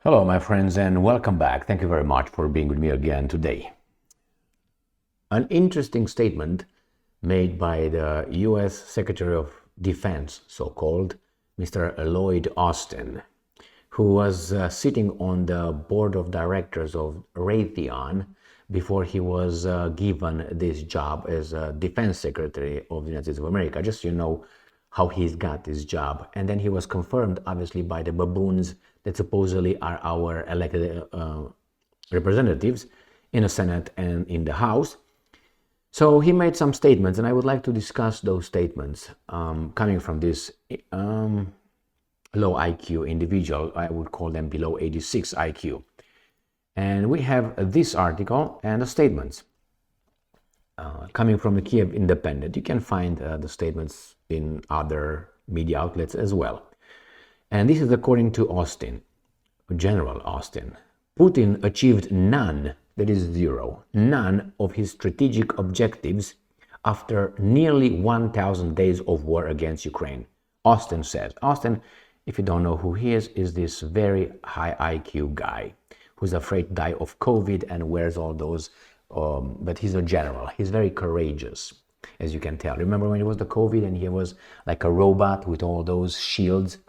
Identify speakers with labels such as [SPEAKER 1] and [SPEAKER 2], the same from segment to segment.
[SPEAKER 1] Hello, my friends, and welcome back. Thank you very much for being with me again today. An interesting statement made by the U.S. Secretary of Defense, so-called, Mr. Lloyd Austin, who was sitting on the board of directors of Raytheon before he was given this job as Defense Secretary of the United States of America. Just so you know how he's got this job. And then he was confirmed, obviously, by the baboons that supposedly are our elected representatives in the Senate and in the House. So he made some statements, and I would like to discuss those statements coming from this low IQ individual. I would call them below 86 IQ. And we have this article and the statements coming from the Kiev Independent. You can find the statements in other media outlets as well. And this is according to Austin, General Austin. Putin achieved none, that is zero, none of his strategic objectives after nearly 1,000 days of war against Ukraine, Austin says. Austin, if you don't know who he is this very high IQ guy who's afraid to die of COVID and wears all those, but he's a general. He's very courageous, as you can tell. Remember when it was the COVID and he was like a robot with all those shields?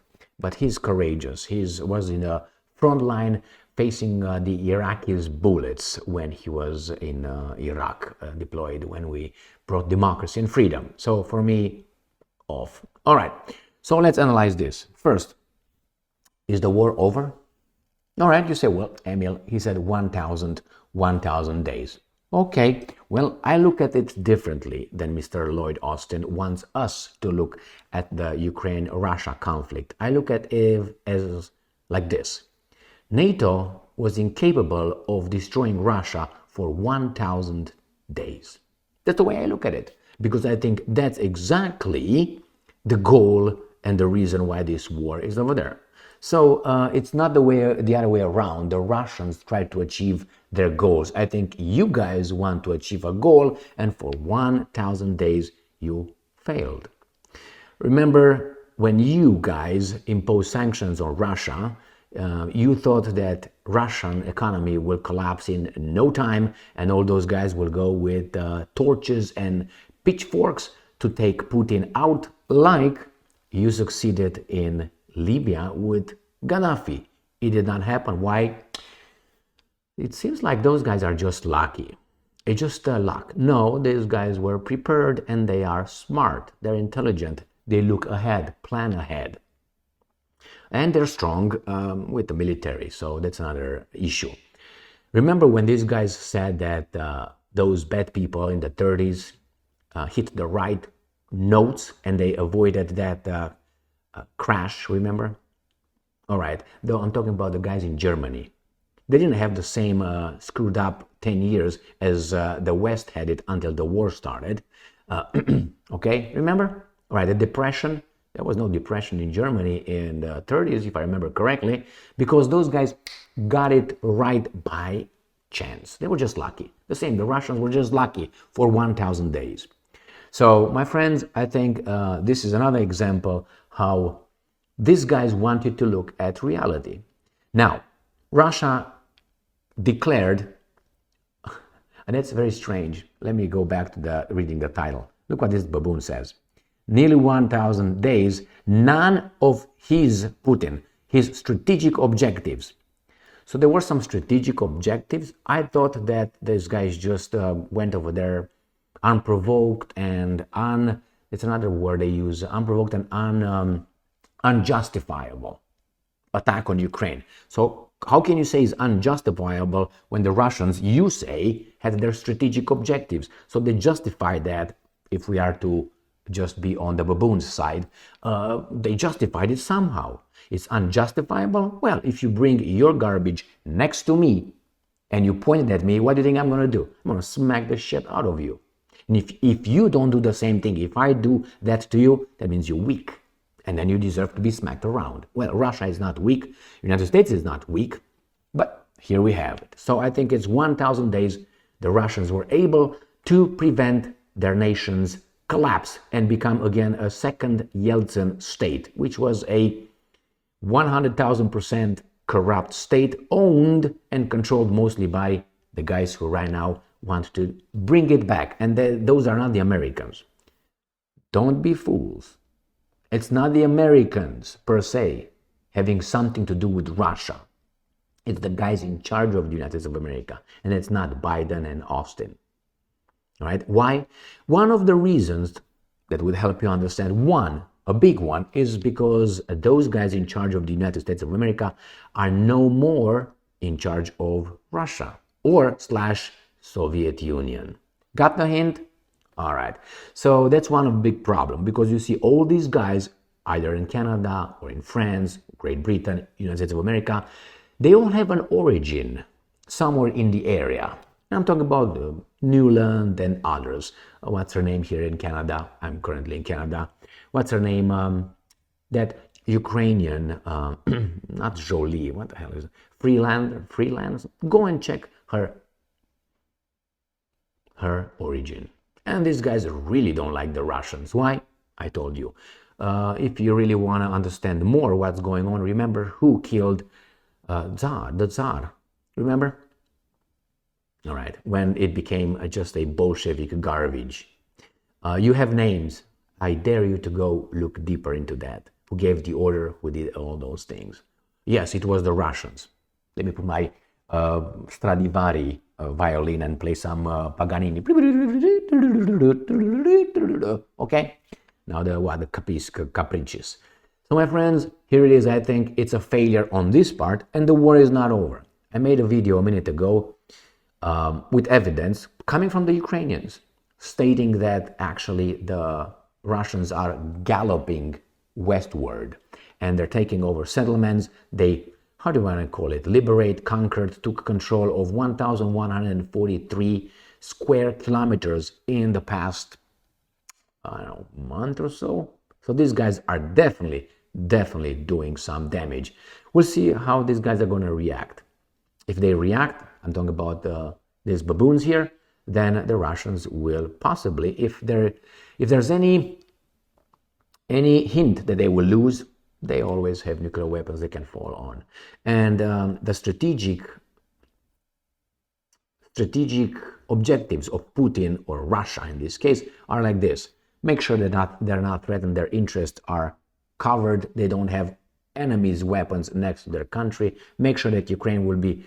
[SPEAKER 1] But he's courageous. He was in the front line facing the Iraqis' bullets when he was in Iraq, deployed when we brought democracy and freedom. So for me, off. All right, so let's analyze this. First, is the war over? All right, you say, well, Emil, he said 1,000 days. Okay, well, I look at it differently than Mr. Lloyd Austin wants us to look at the Ukraine-Russia conflict. I look at it as like this. NATO was incapable of destroying Russia for 1,000 days. That's the way I look at it, because I think that's exactly the goal and the reason why this war is over there. So it's not the other way around. The Russians try to achieve their goals. I think you guys want to achieve a goal, and for 1,000 days you failed. Remember when you guys imposed sanctions on Russia, you thought that Russian economy will collapse in no time, and all those guys will go with torches and pitchforks to take Putin out, like you succeeded in Libya with Gaddafi. It did not happen. Why? It seems like those guys are just lucky. It's just luck. No, these guys were prepared and they are smart. They're intelligent. They look ahead, plan ahead. And they're strong with the military, so that's another issue. Remember when these guys said that those bad people in the 30s hit the right notes and they avoided that crash, remember? All right, though I'm talking about the guys in Germany. They didn't have the same screwed up 10 years as the West had it until the war started. Okay, remember? All right, the depression. There was no depression in Germany in the 30s, if I remember correctly, because those guys got it right by chance. They were just lucky. The same, the Russians were just lucky for 1,000 days. So, my friends, I think this is another example how these guys wanted to look at reality. Now, Russia declared, and that's very strange. Let me go back to reading the title. Look what this baboon says. Nearly 1,000 days, none of Putin, his strategic objectives. So there were some strategic objectives. I thought that these guys just went over there unprovoked and it's another word they use, unprovoked and unjustifiable attack on Ukraine. So how can you say it's unjustifiable when the Russians, you say, had their strategic objectives? So they justify that, if we are to just be on the baboon's side, they justified it somehow. It's unjustifiable? Well, if you bring your garbage next to me and you point it at me, what do you think I'm going to do? I'm going to smack the shit out of you. And if you don't do the same thing, if I do that to you, that means you're weak. And then you deserve to be smacked around. Well, Russia is not weak. United States is not weak. But here we have it. So I think it's 1,000 days the Russians were able to prevent their nation's collapse and become again a second Yeltsin state, which was a 100,000% corrupt state owned and controlled mostly by the guys who right now want to bring it back. And those are not the Americans. Don't be fools. It's not the Americans per se having something to do with Russia. It's the guys in charge of the United States of America. And it's not Biden and Austin. All right? Why? One of the reasons that would help you understand, a big one, is because those guys in charge of the United States of America are no more in charge of Russia or / Soviet Union. Got the hint? All right. So that's one big problem, because you see all these guys either in Canada or in France, Great Britain, United States of America, they all have an origin somewhere in the area. I'm talking about Newland and others. What's her name here in Canada? I'm currently in Canada. What's her name? That Ukrainian, not Jolie, what the hell is it? Freelance. Go and check her origin. And these guys really don't like the Russians. Why? I told you. If you really want to understand more what's going on, remember who killed the Tsar. Remember? All right, when it became just a Bolshevik garbage. You have names. I dare you to go look deeper into that. Who gave the order, who did all those things. Yes, it was the Russians. Let me put my Stradivari violin and play some Paganini. Okay? Now the caprices. So my friends, here it is. I think it's a failure on this part, and the war is not over. I made a video a minute ago with evidence coming from the Ukrainians, stating that actually the Russians are galloping westward and they're taking over settlements. They, how do you want to call it, liberate, conquered, took control of 1,143 square kilometers in the past, I don't know, month or so. So these guys are definitely doing some damage. We'll see how these guys are going to react. If they react, I'm talking about these baboons here, then the Russians will possibly, if there's any hint that they will lose, they always have nuclear weapons they can fall on. And the strategic objectives of Putin, or Russia in this case, are like this. Make sure that they're not threatened, their interests are covered, they don't have enemies' weapons next to their country. Make sure that Ukraine will be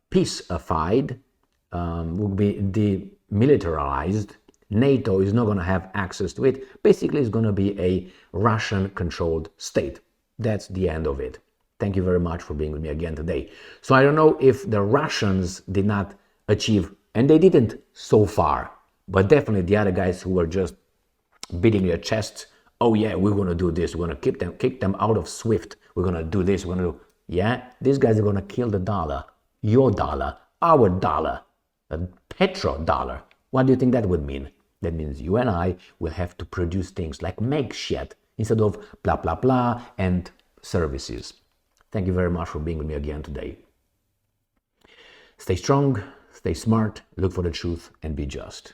[SPEAKER 1] peacified, will be demilitarized. NATO is not going to have access to it. Basically, it's going to be a Russian-controlled state. That's the end of it. Thank you very much for being with me again today. So I don't know if the Russians did not achieve, and they didn't so far, but definitely the other guys who were just beating their chests, oh yeah, we're going to do this, we're going to kick them out of SWIFT, we're going to do this, we're going to do, yeah, these guys are going to kill the dollar, your dollar, our dollar, the petrodollar. What do you think that would mean? That means you and I will have to produce things like make shit instead of blah, blah, blah and services. Thank you very much for being with me again today. Stay strong, stay smart, look for the truth, and be just.